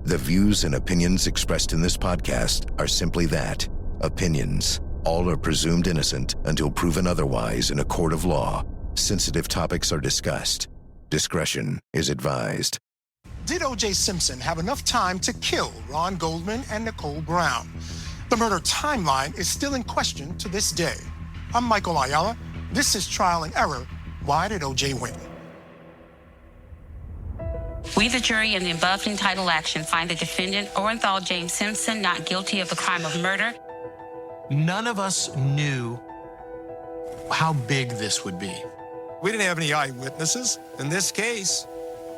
The views and opinions expressed in this podcast are simply that, opinions. All are presumed innocent until proven otherwise in a court of law. Sensitive topics are discussed. Discretion is advised. Did O.J. Simpson have enough time to kill Ron Goldman and Nicole Brown? The murder timeline is still in question to this day. I'm Michael Ayala. This is Trial and Error. Why did O.J. win? We, the jury, in the above entitled action, find the defendant, Orenthal James Simpson, not guilty of the crime of murder. None of us knew how big this would be. We didn't have any eyewitnesses. In this case,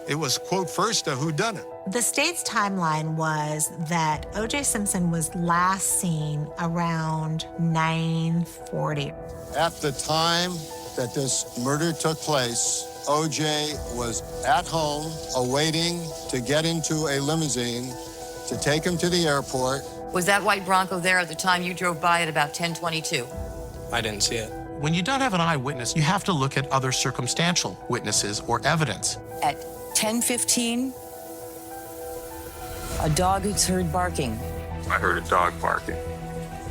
it was, quote, first a whodunit. The state's timeline was that O.J. Simpson was last seen around 9:40. At the time that this murder took place, O.J. was at home awaiting to get into a limousine to take him to the airport. Was that white Bronco there at the time you drove by at about 10:22? I didn't see it. When you don't have an eyewitness, you have to look at other circumstantial witnesses or evidence. At 10:15, a dog is heard barking. I heard a dog barking,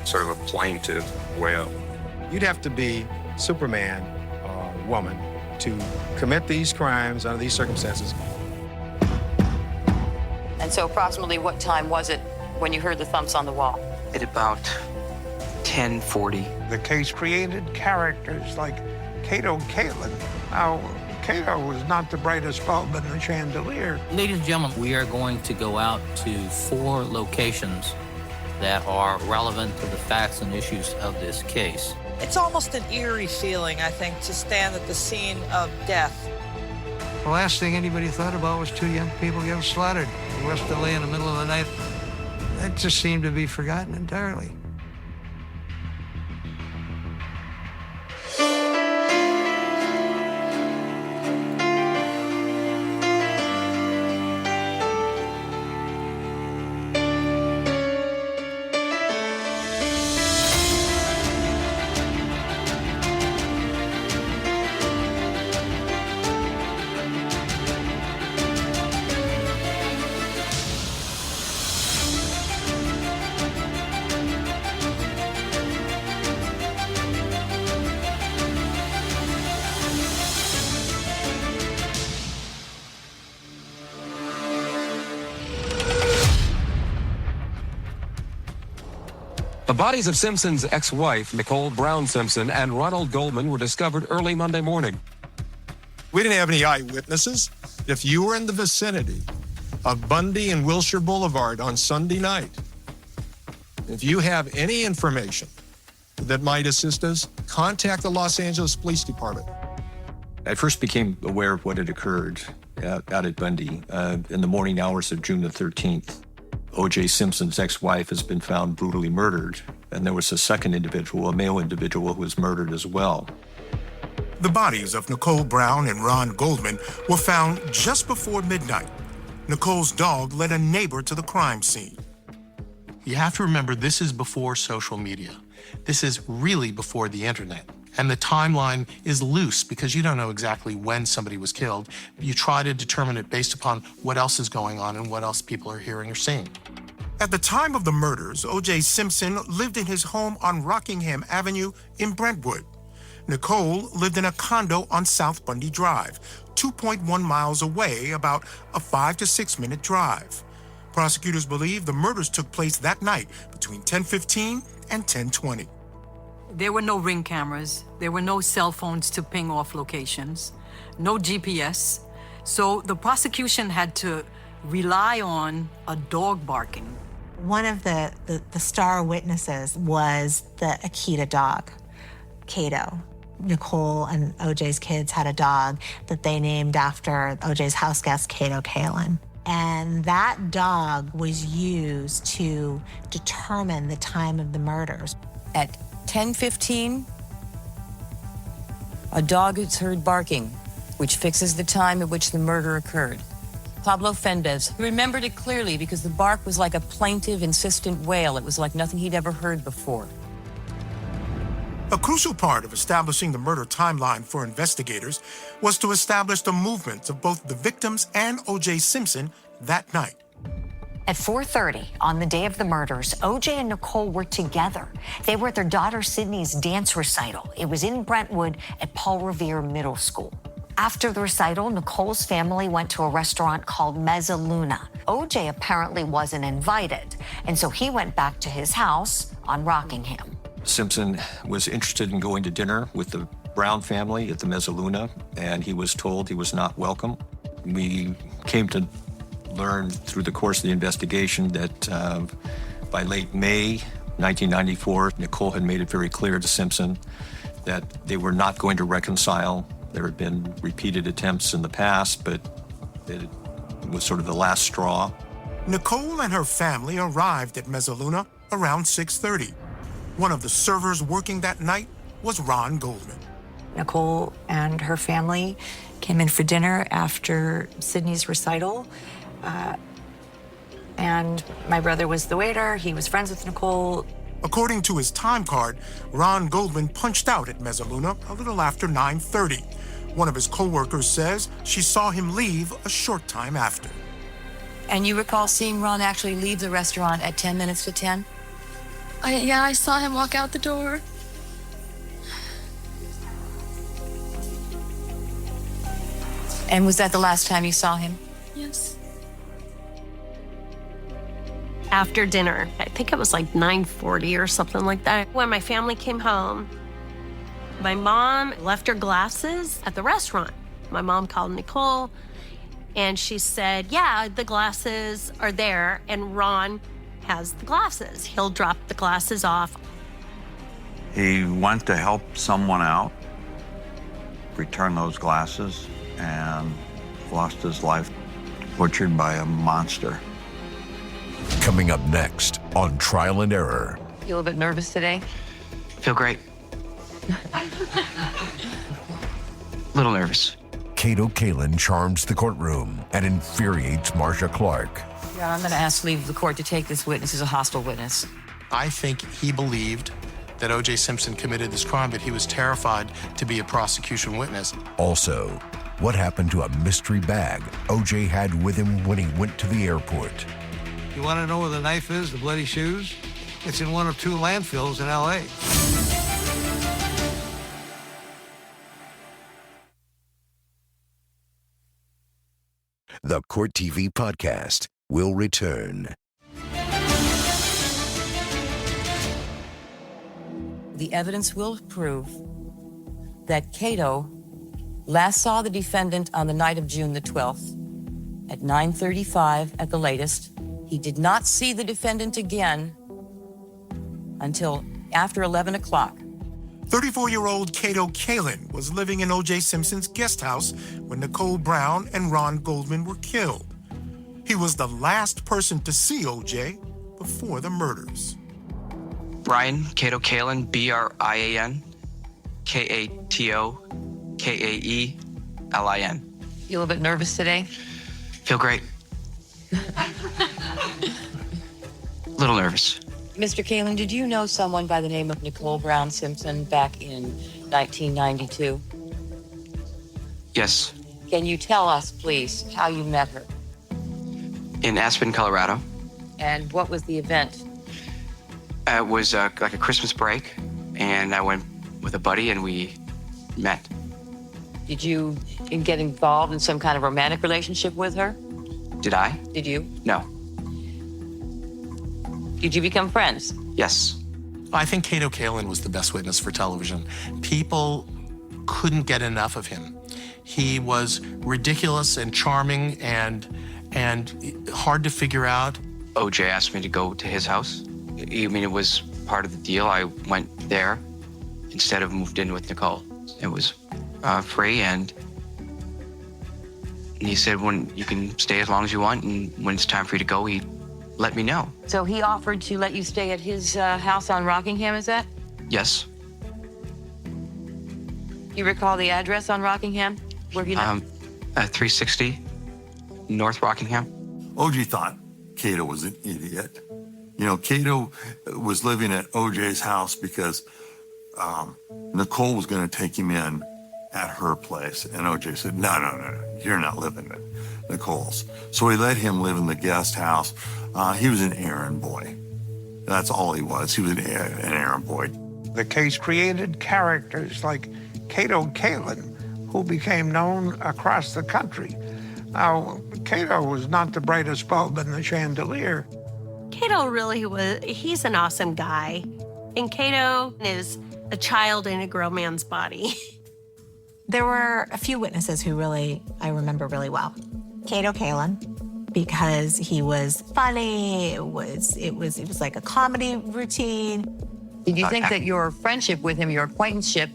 sort of a plaintive wail. You'd have to be Superman or woman to commit these crimes under these circumstances. And so approximately what time was it when you heard the thumps on the wall? At about 10:40. The case created characters like Cato and Caitlin. Now, Cato was not the brightest bulb in the chandelier. Ladies and gentlemen, we are going to go out to 4 locations that are relevant to the facts and issues of this case. It's almost an eerie feeling, I think, to stand at the scene of death. The last thing anybody thought about was 2 young people getting slaughtered in West LA in the middle of the night. That just seemed to be forgotten entirely. The bodies of Simpson's ex-wife, Nicole Brown Simpson, and Ronald Goldman were discovered early Monday morning. We didn't have any eyewitnesses. If you were in the vicinity of Bundy and Wilshire Boulevard on Sunday night, if you have any information that might assist us, contact the Los Angeles Police Department. I first became aware of what had occurred out at Bundy in the morning hours of June the 13th. O.J. Simpson's ex-wife has been found brutally murdered, and there was a second individual, a male individual, who was murdered as well. The bodies of Nicole Brown and Ron Goldman were found just before midnight. Nicole's dog led a neighbor to the crime scene. You have to remember, this is before social media. This is really before the internet. And the timeline is loose because you don't know exactly when somebody was killed. You try to determine it based upon what else is going on and what else people are hearing or seeing. At the time of the murders, O.J. Simpson lived in his home on Rockingham Avenue in Brentwood. Nicole lived in a condo on South Bundy Drive, 2.1 miles away, about a 5 to 6 minute drive. Prosecutors believe the murders took place that night between 10:15 and 10:20. There were no Ring cameras. There were no cell phones to ping off locations, no GPS. So the prosecution had to rely on a dog barking. One of the star witnesses was the Akita dog, Cato. Nicole and O.J.'s kids had a dog that they named after O.J.'s house guest, Cato Kalin. And that dog was used to determine the time of the murders. At 10:15, a dog is heard barking, which fixes the time at which the murder occurred. Pablo Fendez remembered it clearly because the bark was like a plaintive, insistent wail. It was like nothing he'd ever heard before. A crucial part of establishing the murder timeline for investigators was to establish the movements of both the victims and O.J. Simpson that night. At 4:30 on the day of the murders, OJ and Nicole were together. They were at their daughter Sydney's dance recital. It was in Brentwood at Paul Revere Middle School. After the recital, Nicole's family went to a restaurant called Mezzaluna. OJ apparently wasn't invited, and so he went back to his house on Rockingham. Simpson was interested in going to dinner with the Brown family at the Mezzaluna, and he was told he was not welcome. We came to learn through the course of the investigation that by late May 1994, Nicole had made it very clear to Simpson that they were not going to reconcile. There had been repeated attempts in the past, but it was sort of the last straw. Nicole and her family arrived at Mezzaluna around 6:30. One of the servers working that night was Ron Goldman. Nicole and her family came in for dinner after Sydney's recital. And my brother was the waiter. He was friends with Nicole. According to his time card, Ron Goldman punched out at Mezzaluna a little after 9:30. One of his co-workers says she saw him leave a short time after. And you recall seeing Ron actually leave the restaurant at 10 minutes to 10? Yeah, I saw him walk out the door. And was that the last time you saw him? Yes. After dinner, I think it was like 9:40 or something like that. When my family came home, my mom left her glasses at the restaurant. My mom called Nicole and she said, yeah, the glasses are there and Ron has the glasses. He'll drop the glasses off. He went to help someone out, return those glasses, and lost his life, butchered by a monster. Coming up next on Trial and Error. You a little bit nervous today? Feel great. Little nervous. Cato Kalin charms the courtroom and infuriates Marcia Clark. Yeah, I'm going to ask leave of the court to take this witness as a hostile witness. I think he believed that O.J. Simpson committed this crime, but he was terrified to be a prosecution witness. Also, what happened to a mystery bag O.J. had with him when he went to the airport? You want to know where the knife is, the bloody shoes? It's in one of 2 landfills in L.A. The Court TV podcast will return. The evidence will prove that Cato last saw the defendant on the night of June the 12th at 9:35 at the latest. He did not see the defendant again until after 11 o'clock. 34-year-old Cato Kalin was living in O.J. Simpson's guest house when Nicole Brown and Ron Goldman were killed. He was the last person to see O.J. before the murders. Brian Cato Kalin, Brian Kato Kaelin. You a little bit nervous today? Feel great. Little nervous. Mr. Kalin, did you know someone by the name of Nicole Brown Simpson back in 1992? Yes. Can you tell us, please, how you met her? In Aspen, Colorado. And what was the event? It was like a Christmas break, and I went with a buddy, and we met. Did you get involved in some kind of romantic relationship with her? Did I? Did you? No. Did you become friends? Yes. I think Cato Kalin was the best witness for television. People couldn't get enough of him. He was ridiculous and charming and hard to figure out. OJ asked me to go to his house. I mean, it was part of the deal. I went there instead of moved in with Nicole. It was free, and he said, when you can stay as long as you want, and when it's time for you to go, he let me know. So he offered to let you stay at his house on Rockingham, is that? Yes. You recall the address on Rockingham? Where you live? 360 North Rockingham. OJ thought Cato was an idiot. You know, Cato was living at OJ's house because Nicole was going to take him in at her place. And OJ said, no, you're not living Nicole's. So he let him live in the guest house. He was an errand boy. That's all he was. He was an errand boy. The case created characters like Cato Kalin, who became known across the country. Now, Cato was not the brightest bulb in the chandelier. Cato really he's an awesome guy. And Cato is a child in a grown man's body. There were a few witnesses who I remember really well. Cato Kalin, because he was funny, it was like a comedy routine. Did you think that your friendship with him, your acquaintanceship,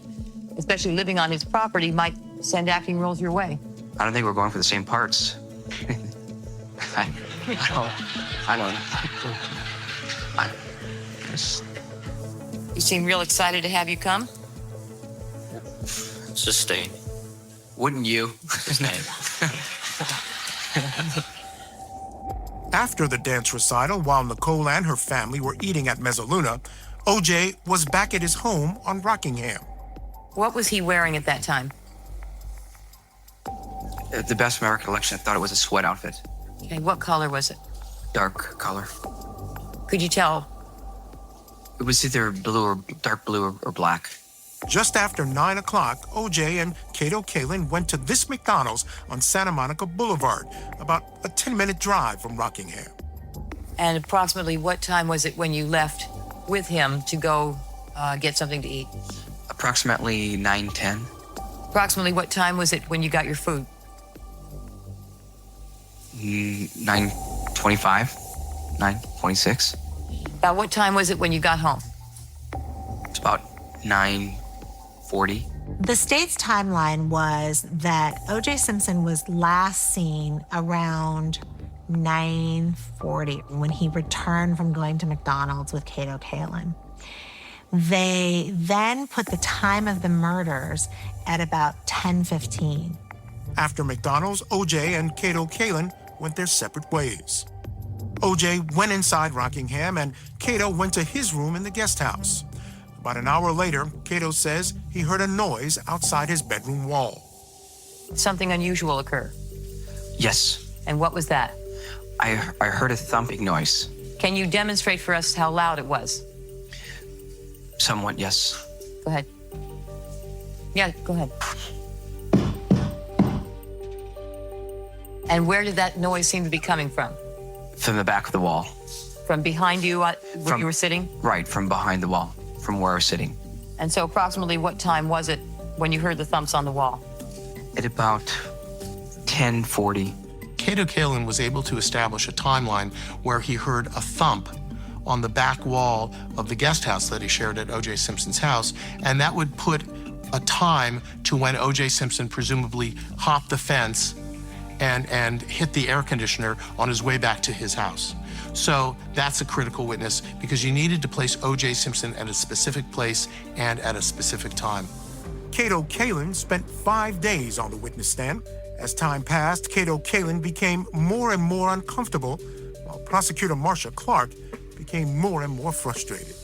especially living on his property, might send acting roles your way? I don't think we're going for the same parts. I don't. You seem real excited to have you come. Sustained. Wouldn't you? After the dance recital, while Nicole and her family were eating at Mezzaluna, O.J. was back at his home on Rockingham. What was he wearing at that time? At the best of my recollection, I thought it was a sweat outfit. Okay, what color was it? Dark color. Could you tell? It was either blue or dark blue or black. Just after 9 o'clock, O.J. and Cato Kalin went to this McDonald's on Santa Monica Boulevard, about a 10-minute drive from Rockingham. And approximately what time was it when you left with him to go get something to eat? Approximately 9:10. Approximately what time was it when you got your food? 9:25, 9:26. About what time was it when you got home? It's about 9:40. The state's timeline was that O.J. Simpson was last seen around 9:40 when he returned from going to McDonald's with Cato Kalin. They then put the time of the murders at about 10:15. After McDonald's, O.J. and Cato Kalin went their separate ways. O.J. went inside Rockingham and Cato went to his room in the guest house. About an hour later, Cato says he heard a noise outside his bedroom wall. Something unusual occur. Yes. And what was that? I heard a thumping noise. Can you demonstrate for us how loud it was? Somewhat, yes. Go ahead. Yeah, go ahead. And where did that noise seem to be coming from? From the back of the wall. From behind you where you were sitting? Right, from behind the wall, from where I was sitting. And so approximately what time was it when you heard the thumps on the wall? At about 10:40. Cato Kalin was able to establish a timeline where he heard a thump on the back wall of the guest house that he shared at O.J. Simpson's house, and that would put a time to when O.J. Simpson presumably hopped the fence and hit the air conditioner on his way back to his house. So that's a critical witness because you needed to place O.J. Simpson at a specific place and at a specific time. Cato Kalin spent 5 days on the witness stand. As time passed, Cato Kalin became more and more uncomfortable, while Prosecutor Marcia Clark became more and more frustrated.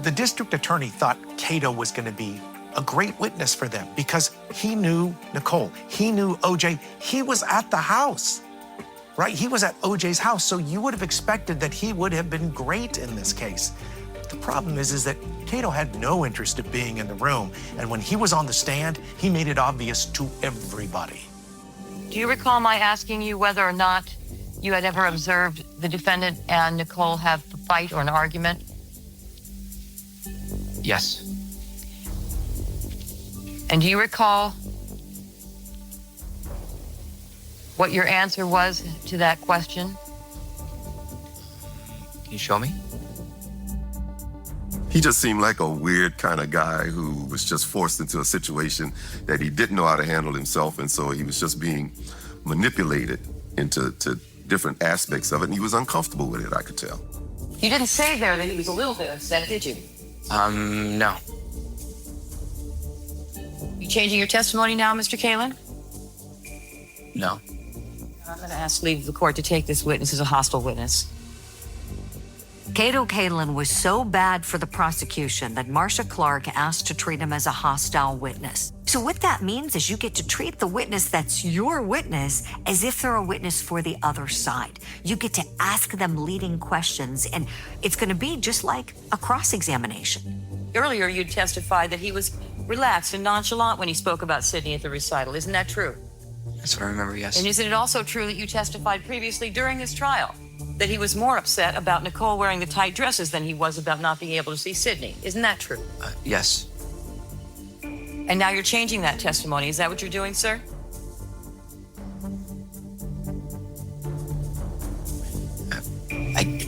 The district attorney thought Cato was going to be a great witness for them because he knew Nicole, he knew O.J., he was at the house, right? He was at O.J.'s house, so you would have expected that he would have been great in this case. The problem is that Cato had no interest in being in the room, and when he was on the stand, he made it obvious to everybody. Do you recall my asking you whether or not you had ever observed the defendant and Nicole have a fight or an argument? Yes. And do you recall what your answer was to that question? Can you show me? He just seemed like a weird kind of guy who was just forced into a situation that he didn't know how to handle himself, and so he was just being manipulated into different aspects of it, and he was uncomfortable with it, I could tell. You didn't say there that he was a little bit upset, did you? No. You changing your testimony now, Mr. Kalin? No. I'm going to ask leave of the court to take this witness as a hostile witness. Cato Kalin was so bad for the prosecution that Marcia Clark asked to treat him as a hostile witness. So what that means is you get to treat the witness that's your witness as if they're a witness for the other side. You get to ask them leading questions, and it's going to be just like a cross-examination. Earlier, you testified that he was relaxed and nonchalant when he spoke about Sydney at the recital. Isn't that true? That's what I remember, yes. And isn't it also true that you testified previously during this trial that he was more upset about Nicole wearing the tight dresses than he was about not being able to see Sydney? Isn't that true? Yes. And now you're changing that testimony. Is that what you're doing, sir?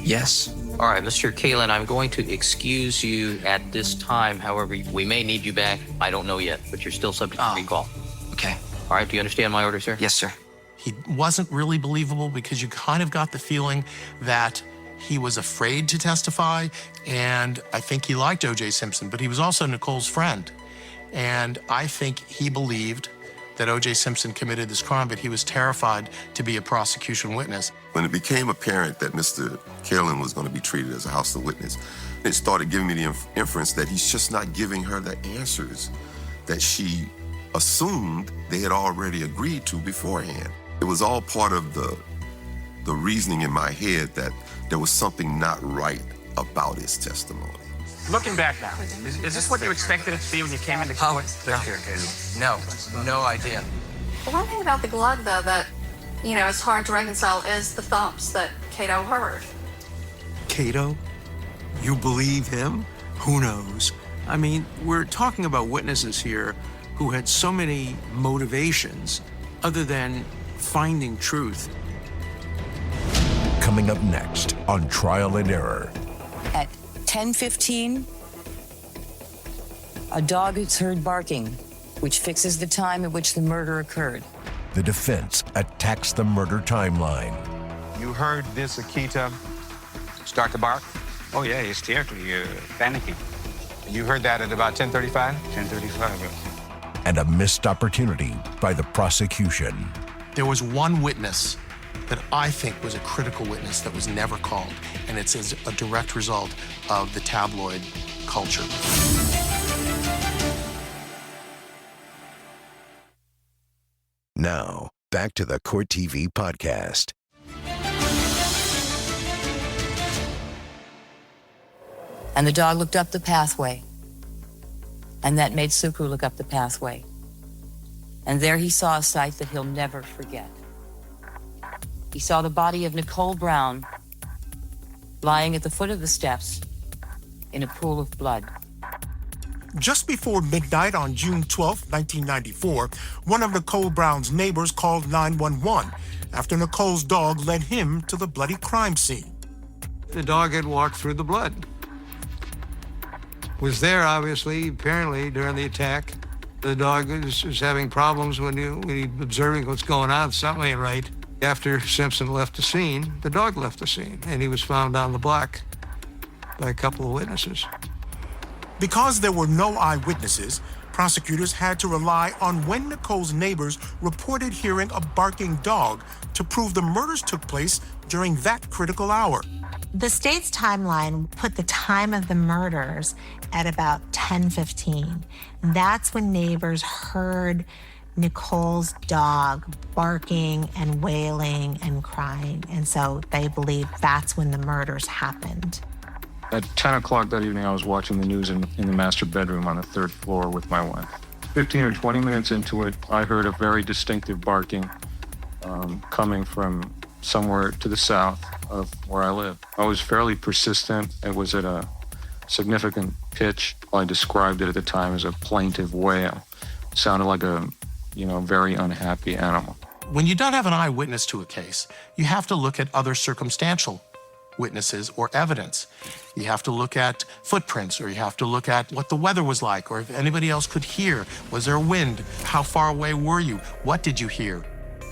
Yes. All right, Mr. Kalin, I'm going to excuse you at this time. However, we may need you back. I don't know yet, but you're still subject to recall. Okay. All right, do you understand my order, sir? Yes, sir. He wasn't really believable because you kind of got the feeling that he was afraid to testify, and I think he liked O.J. Simpson, but he was also Nicole's friend. And I think he believed that O.J. Simpson committed this crime, but he was terrified to be a prosecution witness. When it became apparent that Mr. Kalin was going to be treated as a hostile witness, it started giving me the inference that he's just not giving her the answers that she assumed they had already agreed to beforehand. It was all part of the reasoning in my head that there was something not right about his testimony. Looking back now, is this what you expected it to be when you came into court? No idea. The one thing about the glove, though, that, is hard to reconcile is the thumps that Cato heard. Cato? You believe him? Who knows? I mean, we're talking about witnesses here who had so many motivations other than finding truth. Coming up next on Trial and Error. At 10:15, a dog is heard barking, which fixes the time at which the murder occurred. The defense attacks the murder timeline. You heard this Akita start to bark? Oh, yeah, hysterically, panicking. You heard that at about 10:35? 10:35, yes. And a missed opportunity by the prosecution. There was one witness that I think was a critical witness that was never called, and it's as a direct result of the tabloid culture. Now, back to the Court TV podcast. And the dog looked up the pathway. And that made Suku look up the pathway. And there he saw a sight that he'll never forget. He saw the body of Nicole Brown lying at the foot of the steps in a pool of blood. Just before midnight on June 12, 1994, one of Nicole Brown's neighbors called 911 after Nicole's dog led him to the bloody crime scene. The dog had walked through the blood. Was there, obviously, apparently, during the attack. The dog was having problems when he observing what's going on. Something ain't right. After Simpson left the scene, the dog left the scene, and he was found down the block by a couple of witnesses. Because there were no eyewitnesses, prosecutors had to rely on when Nicole's neighbors reported hearing a barking dog to prove the murders took place during that critical hour. The state's timeline put the time of the murders at about 10:15. That's when neighbors heard Nicole's dog barking and wailing and crying. And so they believe that's when the murders happened. At 10 o'clock that evening, I was watching the news in the master bedroom on the third floor with my wife. 15 or 20 minutes into it, I heard a very distinctive barking coming from somewhere to the south of where I live. I was fairly persistent. It was at a significant pitch. I described it at the time as a plaintive wail. It sounded like a, very unhappy animal. When you don't have an eyewitness to a case, you have to look at other circumstantial witnesses or evidence. You have to look at footprints, or you have to look at what the weather was like, or if anybody else could hear. Was there wind? How far away were you? What did you hear?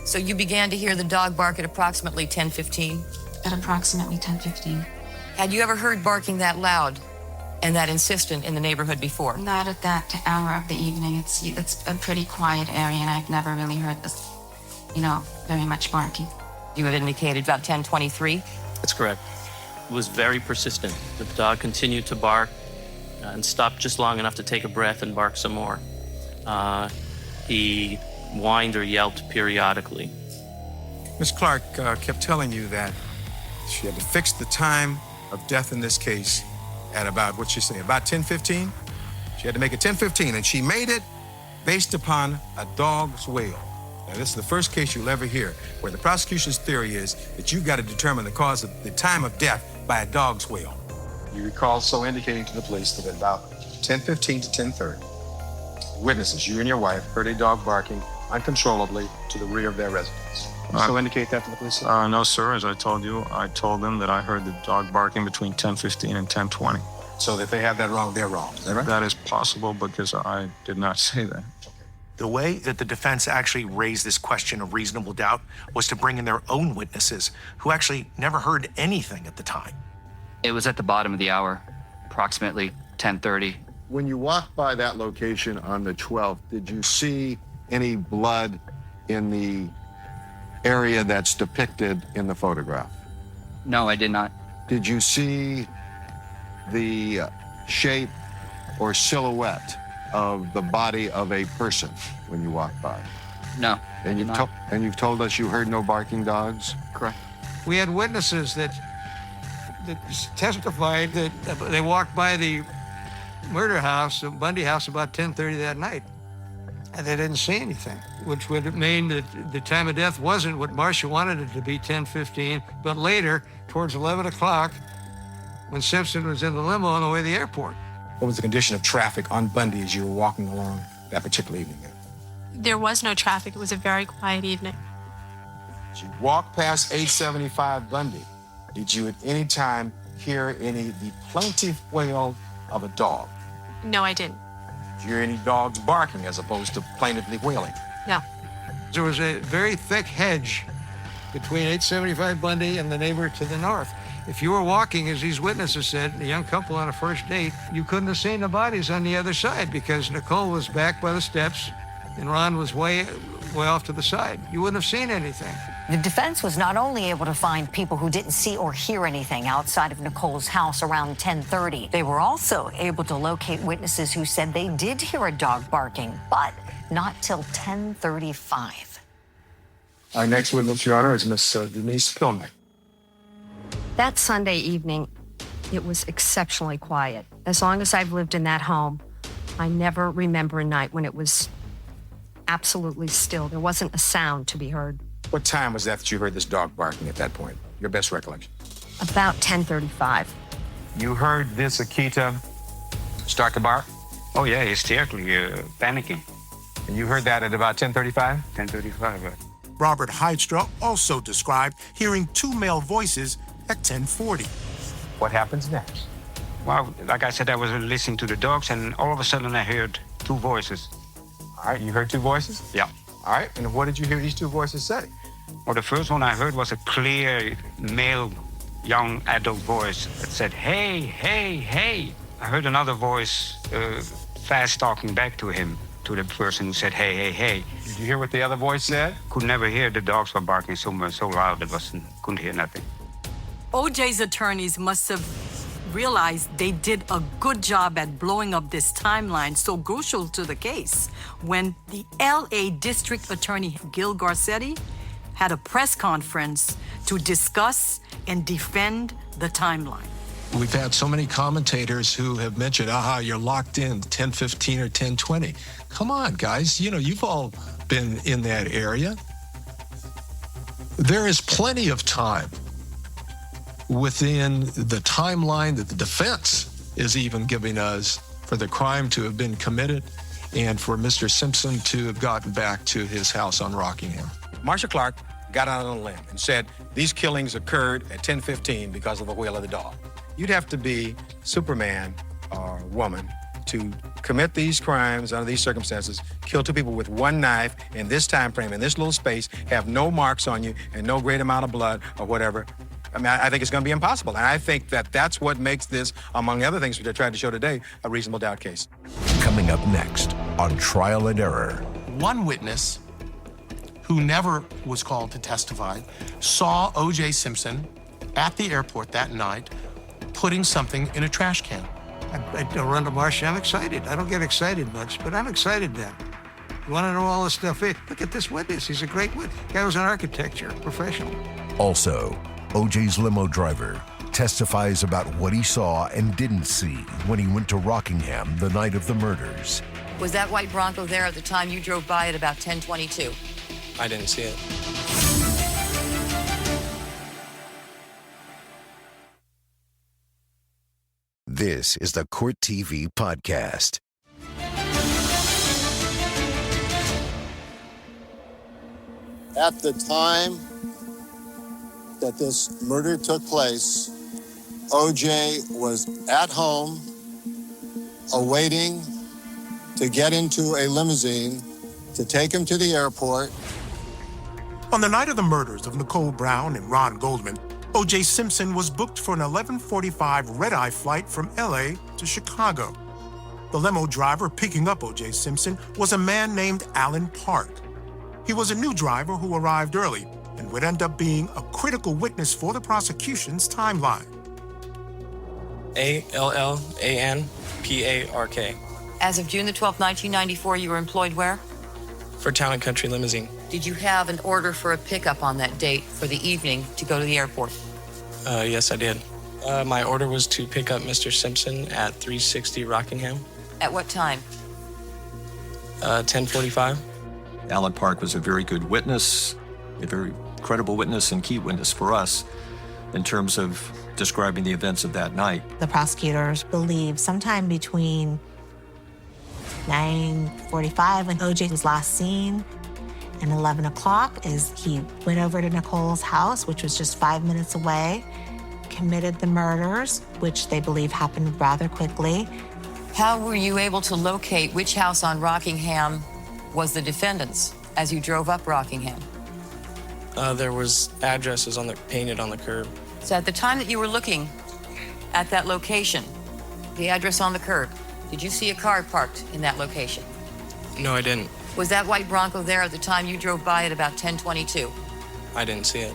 So you began to hear the dog bark at approximately 10:15? At approximately 10:15. Had you ever heard barking that loud and that insistent in the neighborhood before? Not at that hour of the evening. It's a pretty quiet area, and I've never really heard this, very much barking. You had indicated about 10:23? That's correct. was very persistent. The dog continued to bark and stopped just long enough to take a breath and bark some more. He whined or yelped periodically. Ms. Clark kept telling you that she had to fix the time of death in this case at about, what'd she say, about 10:15? She had to make it 10:15, and she made it based upon a dog's wail. Now, this is the first case you'll ever hear where the prosecution's theory is that you've got to determine the cause of the time of death by a dog's wail. You recall so indicating to the police that at about 10:15 to 10:30, witnesses, you and your wife, heard a dog barking uncontrollably to the rear of their residence. You so indicate that to the police? No, sir. As I told you, I told them that I heard the dog barking between 10:15 and 10:20. So if they have that wrong, they're wrong. Is that right? That is possible because I did not say that. The way that the defense actually raised this question of reasonable doubt was to bring in their own witnesses who actually never heard anything at the time. It was at the bottom of the hour, approximately 10:30. When you walked by that location on the 12th, did you see any blood in the area that's depicted in the photograph? No, I did not. Did you see the shape or silhouette of the body of a person when you walked by? No. And you've told us you heard no barking dogs? Correct. We had witnesses that testified that they walked by the murder house, the Bundy house, about 10:30 that night, and they didn't see anything, which would mean that the time of death wasn't what Marcia wanted it to be, 10:15, but later, towards 11 o'clock, when Simpson was in the limo on the way to the airport. What was the condition of traffic on Bundy as you were walking along that particular evening? There was no traffic. It was a very quiet evening. As you walked past 875 Bundy, did you at any time hear the plaintive wail of a dog? No, I didn't. Did you hear any dogs barking as opposed to plaintively wailing? No. There was a very thick hedge between 875 Bundy and the neighbor to the north. If you were walking, as these witnesses said, a young couple on a first date, you couldn't have seen the bodies on the other side because Nicole was back by the steps and Ron was way off to the side. You wouldn't have seen anything. The defense was not only able to find people who didn't see or hear anything outside of Nicole's house around 10:30, they were also able to locate witnesses who said they did hear a dog barking, but not till 10:35. Our next witness, Your Honor, is Miss Denise Pilnick. That Sunday evening, it was exceptionally quiet. As long as I've lived in that home, I never remember a night when it was absolutely still. There wasn't a sound to be heard. What time was that you heard this dog barking at that point? Your best recollection? About 10:35. You heard this Akita start to bark? Oh, yeah, hysterically, panicking. And you heard that at about 10:35? 10:35, right. Robert Hydra also described hearing two male voices at 10:40. What happens next? Well, like I said, I was listening to the dogs, and all of a sudden I heard two voices. All right, you heard two voices? Yeah. All right, and what did you hear these two voices say? Well, the first one I heard was a clear male young adult voice that said, hey, hey, hey. I heard another voice fast talking back to him, to the person who said, hey, hey, hey. Did you hear what the other voice said? Could never hear. The dogs were barking so loud that couldn't hear nothing. OJ's attorneys must have realized they did a good job at blowing up this timeline so crucial to the case when the LA District Attorney Gil Garcetti had a press conference to discuss and defend the timeline. We've had so many commentators who have mentioned, you're locked in 10:15 or 10:20. Come on, guys. You've all been in that area. There is plenty of time within the timeline that the defense is even giving us for the crime to have been committed and for Mr. Simpson to have gotten back to his house on Rockingham. Marcia Clark got out on a limb and said these killings occurred at 10:15 because of the wail of the dog. You'd have to be Superman or woman to commit these crimes under these circumstances, kill two people with one knife in this time frame, in this little space, have no marks on you and no great amount of blood or whatever. I mean, I think it's going to be impossible. And I think that that's what makes this, among other things which I tried to show today, a reasonable doubt case. Coming up next on Trial and Error. One witness who never was called to testify saw O.J. Simpson at the airport that night, putting something in a trash can. I run to Marcia. I'm excited. I don't get excited much, but I'm excited then. You want to know all this stuff? Hey, look at this witness. He's a great witness. Guy was an architecture professional. Also, OJ's limo driver testifies about what he saw and didn't see when he went to Rockingham the night of the murders. Was that white Bronco there at the time you drove by at about 10:22? I didn't see it. This is the Court TV podcast. At the time that this murder took place, OJ was at home awaiting to get into a limousine to take him to the airport. On the night of the murders of Nicole Brown and Ron Goldman, O.J. Simpson was booked for an 11:45 red-eye flight from L.A. to Chicago. The limo driver picking up O.J. Simpson was a man named Alan Park. He was a new driver who arrived early and would end up being a critical witness for the prosecution's timeline. ALLANPARK. As of June the 12th, 1994, you were employed where? For Town and Country Limousine. Did you have an order for a pickup on that date for the evening to go to the airport? Yes, I did. My order was to pick up Mr. Simpson at 360 Rockingham. At what time? 10:45. Alan Park was a very good witness, a very credible witness and key witness for us in terms of describing the events of that night. The prosecutors believe sometime between 9:45 when OJ was last seen and 11 o'clock is he went over to Nicole's house, which was just 5 minutes away, committed the murders, which they believe happened rather quickly. How were you able to locate which house on Rockingham was the defendant's as you drove up Rockingham? There was addresses painted on the curb. So at the time that you were looking at that location, the address on the curb, did you see a car parked in that location? No, I didn't. Was that white Bronco there at the time you drove by at about 10:22? I didn't see it.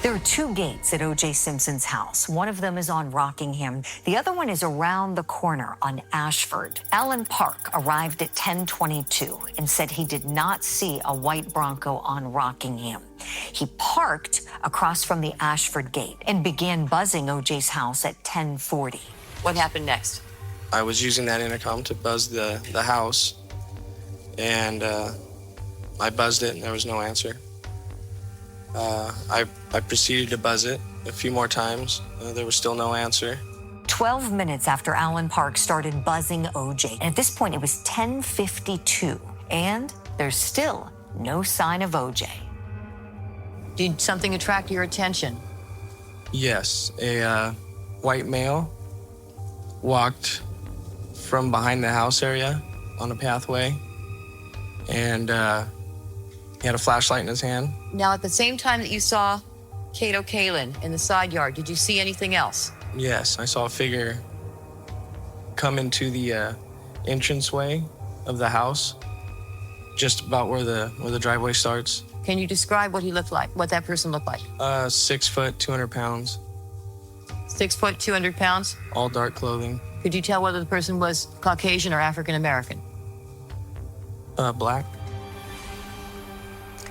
There are two gates at O.J. Simpson's house. One of them is on Rockingham. The other one is around the corner on Ashford. Alan Park arrived at 10:22 and said he did not see a white Bronco on Rockingham. He parked across from the Ashford gate and began buzzing O.J.'s house at 10:40. What happened next? I was using that intercom to buzz the house, and I buzzed it and there was no answer. I proceeded to buzz it a few more times. There was still no answer. 12 minutes after Alan Park started buzzing O.J. And at this point, it was 10:52. And there's still no sign of O.J. Did something attract your attention? Yes, a white male walked from behind the house area on a pathway, and he had a flashlight in his hand. Now, at the same time that you saw Cato Kalin in the side yard, did you see anything else? Yes, I saw a figure come into the entranceway of the house, just about where the driveway starts. Can you describe what he looked like, what that person looked like? 6 foot, 200 pounds. 6 foot, 200 pounds? All dark clothing. Could you tell whether the person was Caucasian or African American? Black.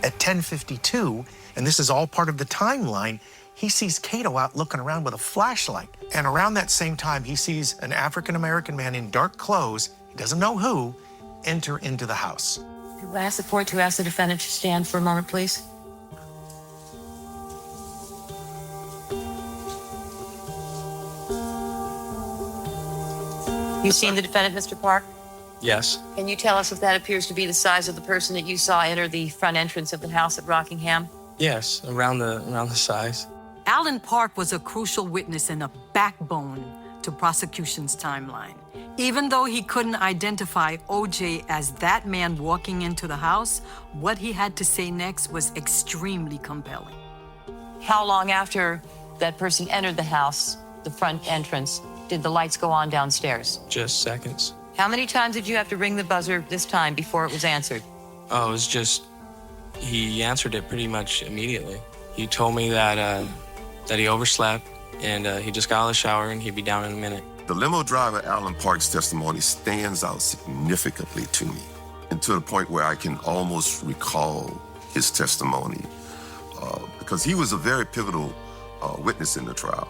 At 10:52, and this is all part of the timeline, he sees Cato out looking around with a flashlight. And around that same time, he sees an African-American man in dark clothes, he doesn't know who, enter into the house. Could I ask the court to ask the defendant to stand for a moment, please? You seen the defendant, Mr. Park? Yes. Can you tell us if that appears to be the size of the person that you saw enter the front entrance of the house at Rockingham? Yes, around the size. Alan Park was a crucial witness and a backbone to prosecution's timeline. Even though he couldn't identify O.J. as that man walking into the house, what he had to say next was extremely compelling. How long after that person entered the house, the front entrance, did the lights go on downstairs? Just seconds. How many times did you have to ring the buzzer this time before it was answered? Oh, it was just, he answered it pretty much immediately. He told me that that he overslept, and he just got out of the shower and he'd be down in a minute. The limo driver, Alan Park's testimony stands out significantly to me, and to the point where I can almost recall his testimony, because he was a very pivotal witness in the trial.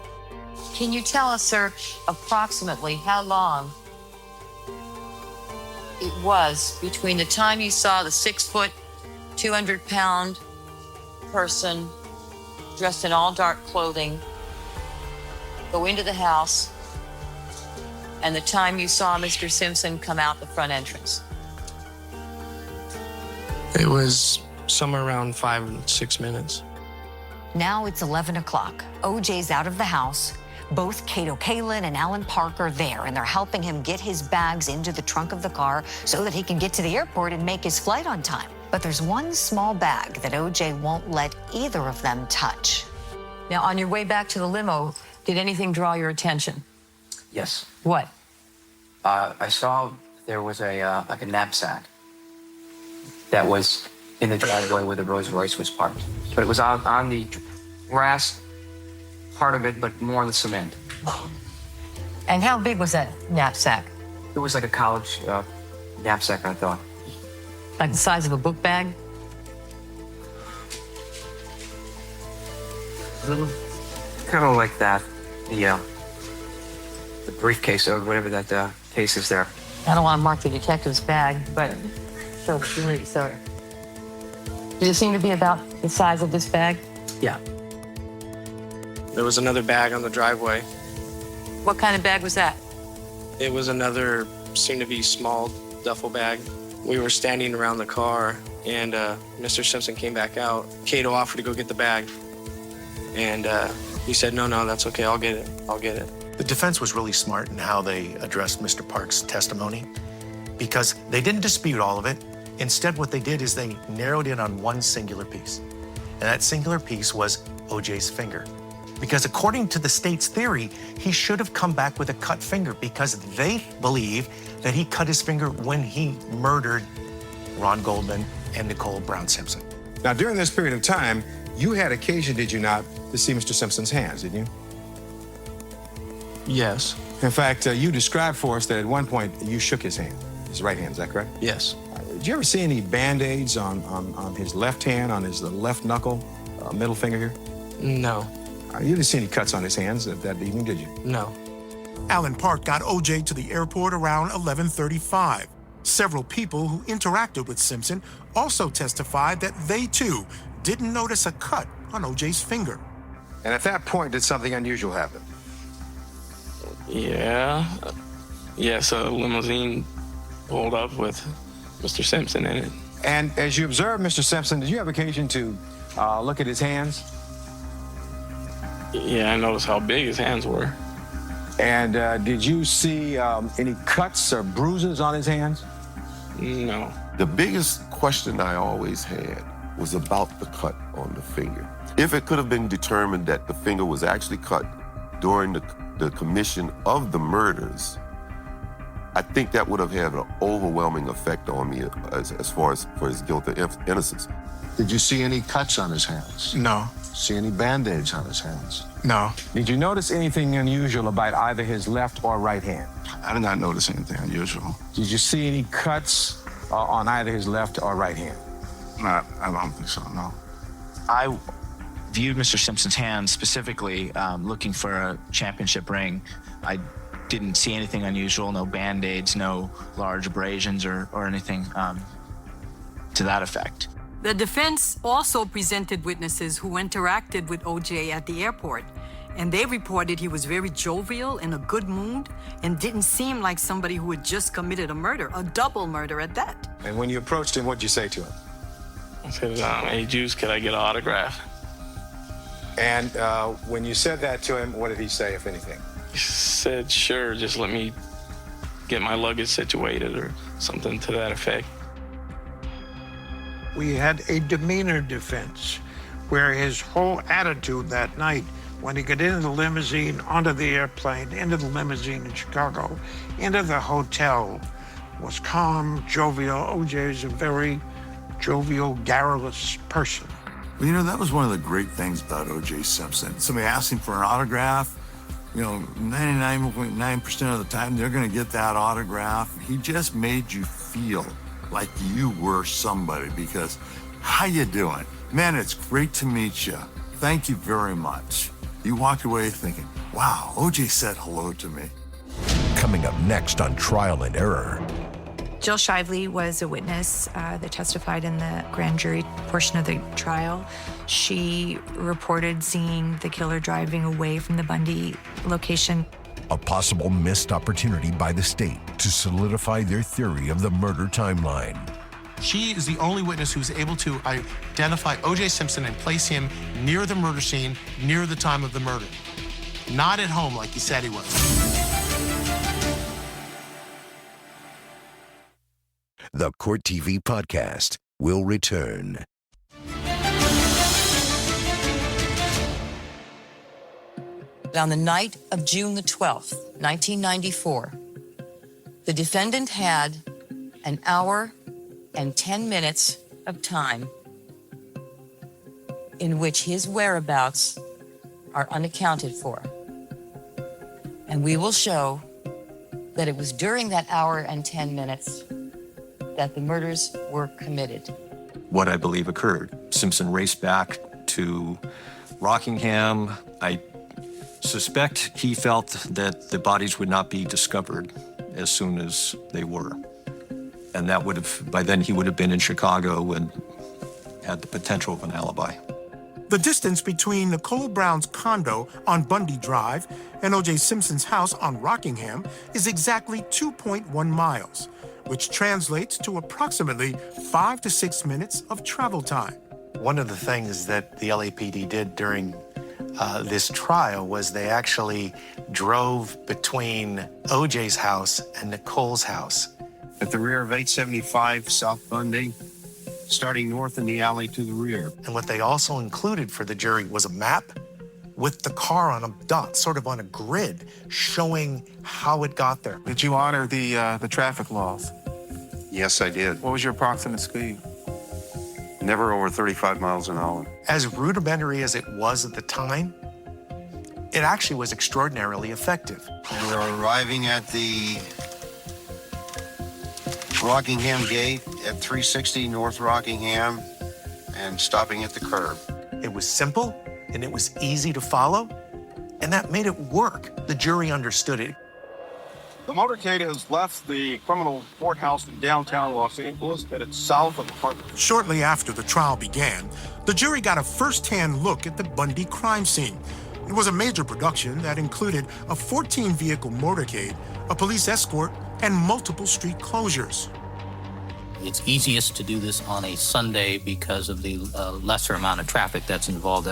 Can you tell us, sir, approximately how long it was between the time you saw the 6-foot, 200-pound person dressed in all dark clothing go into the house and the time you saw Mr. Simpson come out the front entrance? It was somewhere around 5 or 6 minutes. Now it's 11 o'clock. OJ's out of the house. Both Cato Kalin and Alan Park are there, and they're helping him get his bags into the trunk of the car so that he can get to the airport and make his flight on time. But there's one small bag that OJ won't let either of them touch. Now, on your way back to the limo, did anything draw your attention? Yes. What? I saw there was like a knapsack that was in the driveway where the Rolls Royce was parked. But it was on the grass part of it, but more on the cement. And how big was that knapsack? It was like a college knapsack, I thought. Like the size of a book bag? Kind of like that. The briefcase or whatever that case is there. I don't want to mark the detective's bag, but so did it seem to be about the size of this bag? Yeah. There was another bag on the driveway. What kind of bag was that? It was another, seemed to be small duffel bag. We were standing around the car, and Mr. Simpson came back out. Cato offered to go get the bag, and he said, no, that's okay, I'll get it. The defense was really smart in how they addressed Mr. Park's testimony, because they didn't dispute all of it. Instead, what they did is they narrowed in on one singular piece, and that singular piece was OJ's finger. Because according to the state's theory, he should have come back with a cut finger, because they believe that he cut his finger when he murdered Ron Goldman and Nicole Brown Simpson. Now, during this period of time, you had occasion, did you not, to see Mr. Simpson's hands, didn't you? Yes. In fact, you described for us that at one point you shook his hand, his right hand, is that correct? Yes. Did you ever see any Band-Aids on his left hand, on his left knuckle, middle finger here? No. You didn't see any cuts on his hands that evening, did you? No. Alan Park got OJ to the airport around 11:35. Several people who interacted with Simpson also testified that they, too, didn't notice a cut on OJ's finger. And at that point, did something unusual happen? Yeah. Yes, a limousine pulled up with Mr. Simpson in it. And as you observed Mr. Simpson, did you have occasion to look at his hands? Yeah, I noticed how big his hands were. And did you see any cuts or bruises on his hands? No. The biggest question I always had was about the cut on the finger. If it could have been determined that the finger was actually cut during the commission of the murders, I think that would have had an overwhelming effect on me as far as for his guilt or innocence. Did you see any cuts on his hands? No. See any Band-Aids on his hands? No. Did you notice anything unusual about either his left or right hand? I did not notice anything unusual. Did you see any cuts on either his left or right hand? I don't think so, no. I viewed Mr. Simpson's hands specifically looking for a championship ring. I didn't see anything unusual, no Band-Aids, no large abrasions or anything to that effect. The defense also presented witnesses who interacted with OJ at the airport, and they reported he was very jovial, in a good mood, and didn't seem like somebody who had just committed a murder, a double murder at that. And when you approached him, what'd you say to him? I said, hey, Juice, could I get an autograph? And when you said that to him, what did he say, if anything? He said, sure, just let me get my luggage situated or something to that effect. We had a demeanor defense where his whole attitude that night, when he got into the limousine, onto the airplane, into the limousine in Chicago, into the hotel, was calm, jovial. OJ is a very jovial, garrulous person. Well, you know, that was one of the great things about O.J. Simpson. Somebody asked him for an autograph. You know, 99.9% of the time, they're going to get that autograph. He just made you feel like you were somebody because, how you doing? Man, it's great to meet you. Thank you very much. You walked away thinking, wow, O.J. said hello to me. Coming up next on Trial and Error. Jill Shively was a witness that testified in the grand jury portion of the trial. She reported seeing the killer driving away from the Bundy location. A possible missed opportunity by the state to solidify their theory of the murder timeline. She is the only witness who's able to identify O.J. Simpson and place him near the murder scene, near the time of the murder. Not at home like he said he was. The Court TV podcast will return. On the night of June the 12th, 1994, the defendant had an hour and 10 minutes of time in which his whereabouts are unaccounted for. And we will show that it was during that hour and 10 minutes that the murders were committed. What I believe occurred. Simpson raced back to Rockingham. I suspect he felt that the bodies would not be discovered as soon as they were. And that would have, by then he would have been in Chicago and had the potential of an alibi. The distance between Nicole Brown's condo on Bundy Drive and O.J. Simpson's house on Rockingham is exactly 2.1 miles, which translates to approximately 5 to 6 minutes of travel time. One of the things that the LAPD did during this trial was they actually drove between O.J.'s house and Nicole's house. At the rear of 875 South Bundy, starting north in the alley to the rear. And what they also included for the jury was a map with the car on a dot, sort of on a grid, showing how it got there. Did you honor the traffic laws? Yes, I did. What was your approximate speed? Never over 35 miles an hour. As rudimentary as it was at the time, it actually was extraordinarily effective. And we're arriving at the Rockingham gate at 360 North Rockingham and stopping at the curb. It was simple and it was easy to follow, and that made it work. The jury understood it. The motorcade has left the criminal courthouse in downtown Los Angeles, headed south of the park. Shortly after the trial began, the jury got a first-hand look at the Bundy crime scene. It was a major production that included a 14-vehicle motorcade, a police escort, and multiple street closures. It's easiest to do this on a Sunday because of the lesser amount of traffic that's involved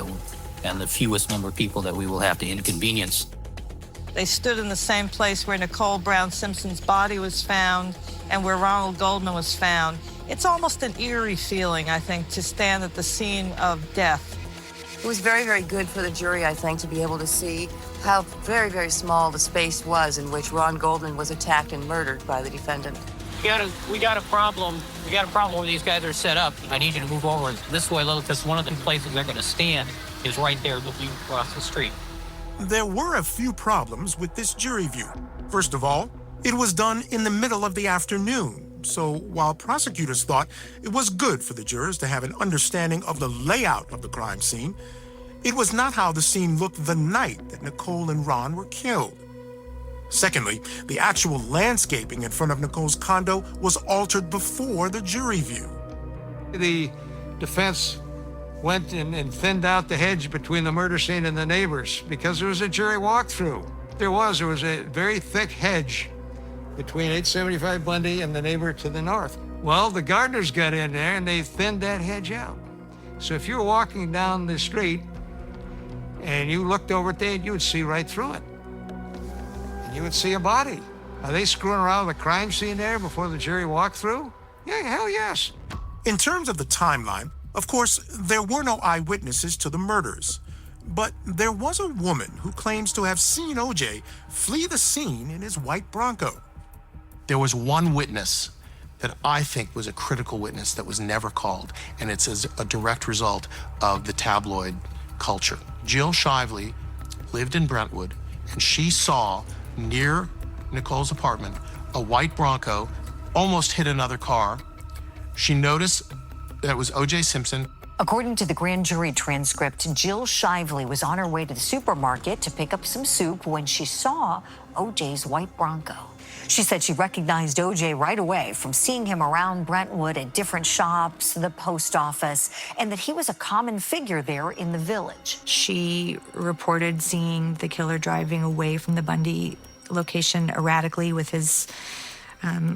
and the fewest number of people that we will have to inconvenience. They stood in the same place where Nicole Brown Simpson's body was found and where Ronald Goldman was found. It's almost an eerie feeling, I think, to stand at the scene of death. It was very, very good for the jury, I think, to be able to see how very, very small the space was in which Ron Goldman was attacked and murdered by the defendant. We got a problem. We got a problem where these guys are set up. I need you to move over this way a little because one of the places they're going to stand is right there looking across the street. There were a few problems with this jury view. First of all, it was done in the middle of the afternoon. So while prosecutors thought it was good for the jurors to have an understanding of the layout of the crime scene, it was not how the scene looked the night that Nicole and Ron were killed. Secondly, the actual landscaping in front of Nicole's condo was altered before the jury view. The defense went and thinned out the hedge between the murder scene and the neighbors because there was a jury walkthrough. There was a very thick hedge between 875 Bundy and the neighbor to the north. Well, the gardeners got in there and they thinned that hedge out. So if you were walking down the street and you looked over at there, you would see right through it. And you would see a body. Are they screwing around with the crime scene there before the jury walked through? Yeah, hell yes. In terms of the timeline, of course, there were no eyewitnesses to the murders. But there was a woman who claims to have seen O.J. flee the scene in his white Bronco. There was one witness that I think was a critical witness that was never called, and it's as a direct result of the tabloid culture. Jill Shively lived in Brentwood, and she saw near Nicole's apartment a white Bronco almost hit another car. She noticed that it was O.J. Simpson. According to the grand jury transcript, Jill Shively was on her way to the supermarket to pick up some soup when she saw O.J.'s white Bronco. She said she recognized O.J. right away from seeing him around Brentwood at different shops, the post office, and that he was a common figure there in the village. She reported seeing the killer driving away from the Bundy location erratically with his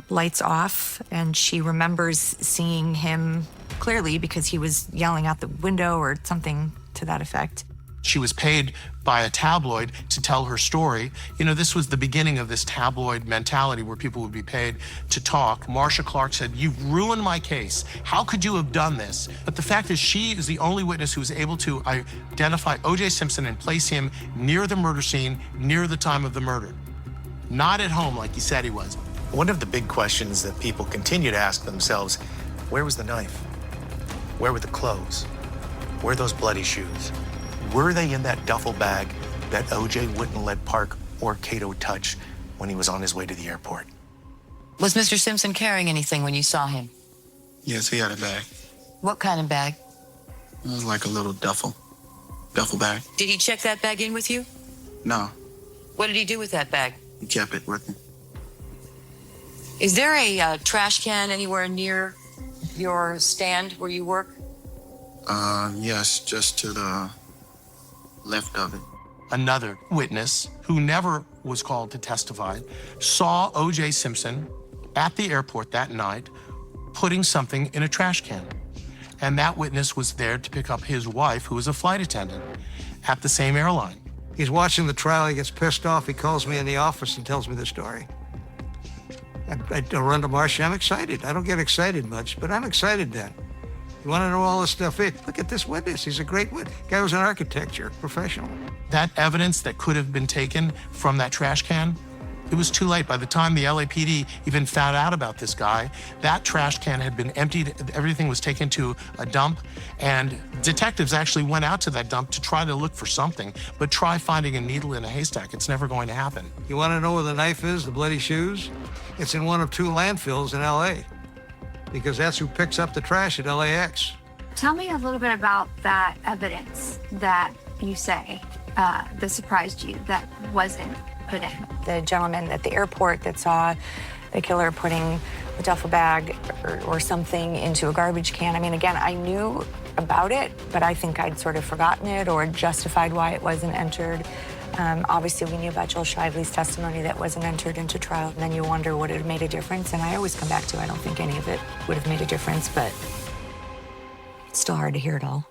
lights off, and she remembers seeing him clearly because he was yelling out the window or something to that effect. She was paid by a tabloid to tell her story. You know, this was the beginning of this tabloid mentality where people would be paid to talk. Marsha Clark said, "You've ruined my case. How could you have done this?" But the fact is, she is the only witness who was able to identify O.J. Simpson and place him near the murder scene, near the time of the murder. Not at home like he said he was. One of the big questions that people continue to ask themselves, where was the knife? Where were the clothes? Where are those bloody shoes? Were they in that duffel bag that O.J. wouldn't let Park or Cato touch when he was on his way to the airport? Was Mr. Simpson carrying anything when you saw him? Yes, he had a bag. What kind of bag? It was like a little duffel bag. Did he check that bag in with you? No, What did he do with that bag? he kept it with him. Is there a trash can anywhere near your stand where you work? Yes, just to the left of it. Another witness who never was called to testify saw O.J. Simpson at the airport that night putting something in a trash can. And that witness was there to pick up his wife, who was a flight attendant at the same airline. He's watching the trial. He gets pissed off. He calls me in the office and tells me the story. I run to Marsha. I'm excited. I don't get excited much, but I'm excited then. You want to know all this stuff? Hey, look at this witness. He's a great witness. Guy was an architecture professional. That evidence that could have been taken from that trash can, it was too late. By the time the LAPD even found out about this guy, that trash can had been emptied. Everything was taken to a dump, and detectives actually went out to that dump to try to look for something, but try finding a needle in a haystack. It's never going to happen. You want to know where the knife is, the bloody shoes? It's in one of 2 landfills in LA, because that's who picks up the trash at LAX. Tell me a little bit about that evidence that you say that surprised you that wasn't put in. The gentleman at the airport that saw the killer putting a duffel bag or something into a garbage can. I mean, again, I knew about it, but I think I'd sort of forgotten it or justified why it wasn't entered. Obviously, we knew about Jill Shively's testimony that wasn't entered into trial, and then you wonder would it have made a difference, and I always come back to I don't think any of it would have made a difference, but it's still hard to hear it all.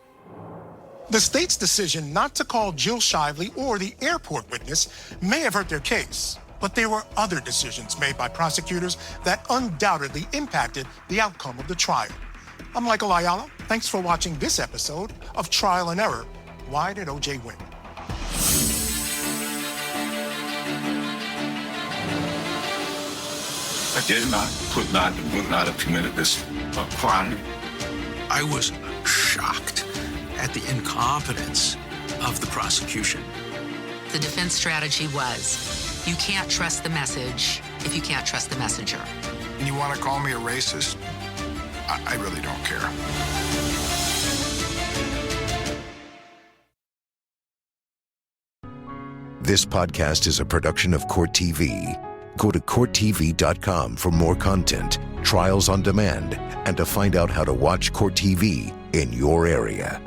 The state's decision not to call Jill Shively or the airport witness may have hurt their case, but there were other decisions made by prosecutors that undoubtedly impacted the outcome of the trial. I'm Michael Ayala. Thanks for watching this episode of Trial and Error. Why did O.J. win? I did not, would not have committed this crime. I was shocked at the incompetence of the prosecution. The defense strategy was, you can't trust the message if you can't trust the messenger. And you want to call me a racist? I really don't care. This podcast is a production of Court TV. Go to CourtTV.com for more content, trials on demand, and to find out how to watch Court TV in your area.